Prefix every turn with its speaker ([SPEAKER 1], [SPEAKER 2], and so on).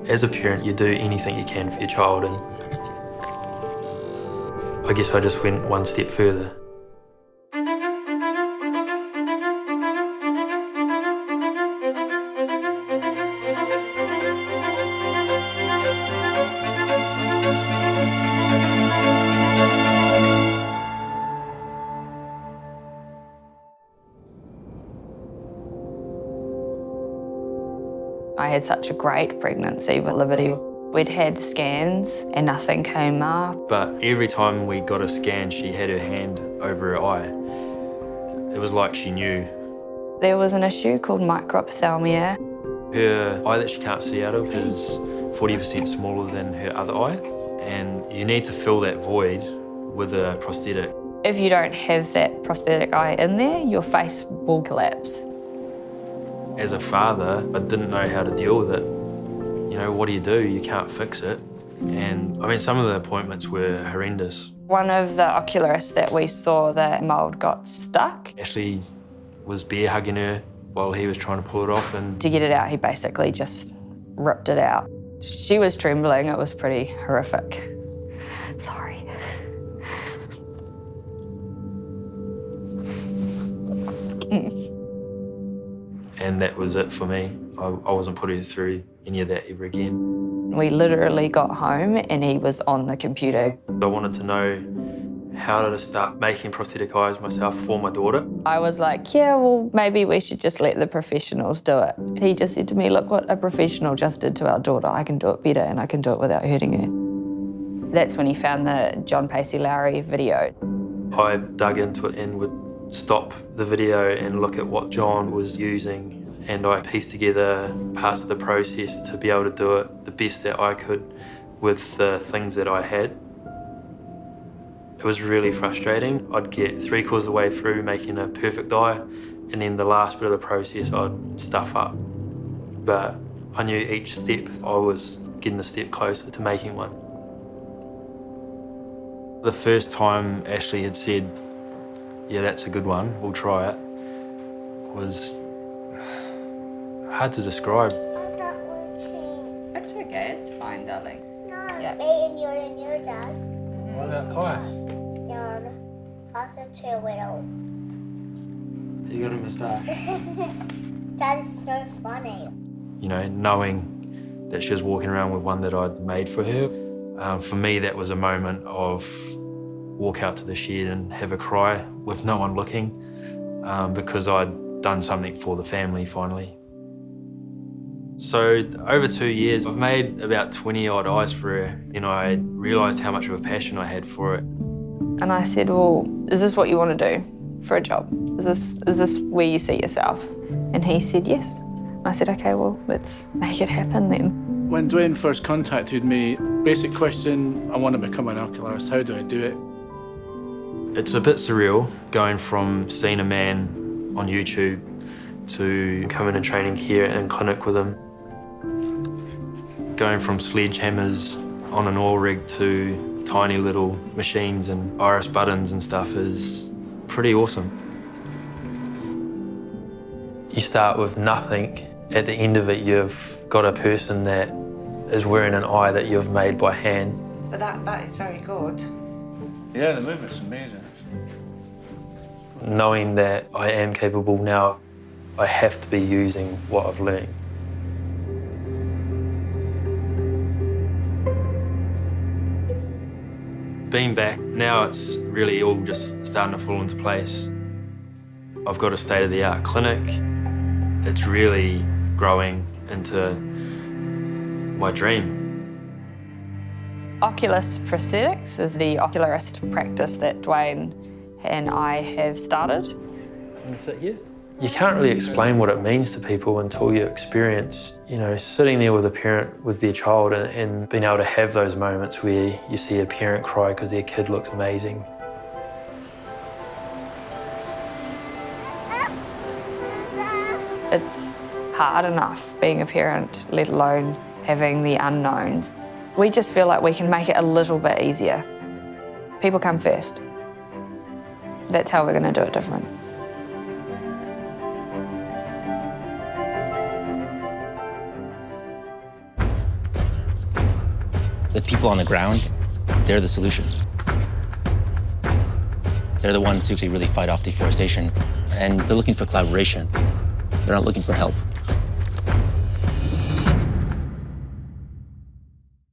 [SPEAKER 1] As a parent, you do anything you can for your child, and I guess I just went one step further.
[SPEAKER 2] I had such a great pregnancy with Liberty. We'd had scans and nothing came up.
[SPEAKER 1] But every time we got a scan, she had her hand over her eye. It was like she knew.
[SPEAKER 2] There was an issue called microphthalmia.
[SPEAKER 1] Her eye that she can't see out of is 40% smaller than her other eye, and you need to fill that void with a prosthetic.
[SPEAKER 2] If you don't have that prosthetic eye in there, your face will collapse.
[SPEAKER 1] As a father, I didn't know how to deal with it. You know, what do? You can't fix it. And I mean, some of the appointments were horrendous.
[SPEAKER 2] One of the ocularists that we saw, the mould got stuck.
[SPEAKER 1] Ashley was bear hugging her while he was trying to pull it off, and
[SPEAKER 2] To get it out, he basically just ripped it out. She was trembling. It was pretty horrific. Sorry.
[SPEAKER 1] and that was it for me. I wasn't putting through any of that ever again.
[SPEAKER 2] We literally got home and he was on the computer.
[SPEAKER 1] I wanted to know how to start making prosthetic eyes myself for my daughter.
[SPEAKER 2] I was like, yeah, well, maybe we should just let the professionals do it. He just said to me, look what a professional just did to our daughter. I can do it better and I can do it without hurting her. That's when he found the John Pacey Lowry video.
[SPEAKER 1] I dug into it and would stop the video and look at what John was using, and I pieced together parts of the process to be able to do it the best that I could with the things that I had. It was really frustrating. I'd get 3/4 of the way through making a perfect eye, and then the last bit of the process I'd stuff up. But I knew each step I was getting a step closer to making one. The first time Ashley had said, yeah, that's a good one, we'll try it, was hard to describe.
[SPEAKER 2] It's okay, it's fine, darling.
[SPEAKER 3] No,
[SPEAKER 2] Yeah.
[SPEAKER 3] me and your dad.
[SPEAKER 1] What about class?
[SPEAKER 3] No, class is too little.
[SPEAKER 1] You got a moustache.
[SPEAKER 3] That is so funny.
[SPEAKER 1] You know, knowing that she was walking around with one that I'd made for her, for me that was a moment of walk out to the shed and have a cry with no one looking, because I'd done something for the family finally. So over 2 years, I've made about 20 odd eyes for her, and I realised how much of a passion I had for it.
[SPEAKER 2] And I said, well, is this what you want to do for a job? Is this where you see yourself? And he said, yes. And I said, okay, well, let's make it happen then.
[SPEAKER 4] When Dwayne first contacted me, basic question, I want to become an ocularist, how do I do it?
[SPEAKER 1] It's a bit surreal going from seeing a man on YouTube to coming and training here in clinic with him. Going from sledgehammers on an oil rig to tiny little machines and iris buttons and stuff is pretty awesome. You start with nothing. At the end of it, you've got a person that is wearing an eye that you've made by hand.
[SPEAKER 5] But that is very good.
[SPEAKER 4] Yeah, the movement's amazing.
[SPEAKER 1] Knowing that I am capable now, I have to be using what I've learned. Being back, now it's really all just starting to fall into place. I've got a state-of-the-art clinic. It's really growing into my dream.
[SPEAKER 2] Oculus Prosthetics is the ocularist practice that Dwayne and I have started.
[SPEAKER 1] Can you sit here? You can't really explain what it means to people until you experience, you know, sitting there with a parent with their child and being able to have those moments where you see a parent cry because their kid looks amazing.
[SPEAKER 2] It's hard enough being a parent, let alone having the unknowns. We just feel like we can make it a little bit easier. People come first. That's how we're going to do it different.
[SPEAKER 6] people on the ground, they're the solution. They're the ones who actually really fight off deforestation, and they're looking for collaboration. They're not looking for help.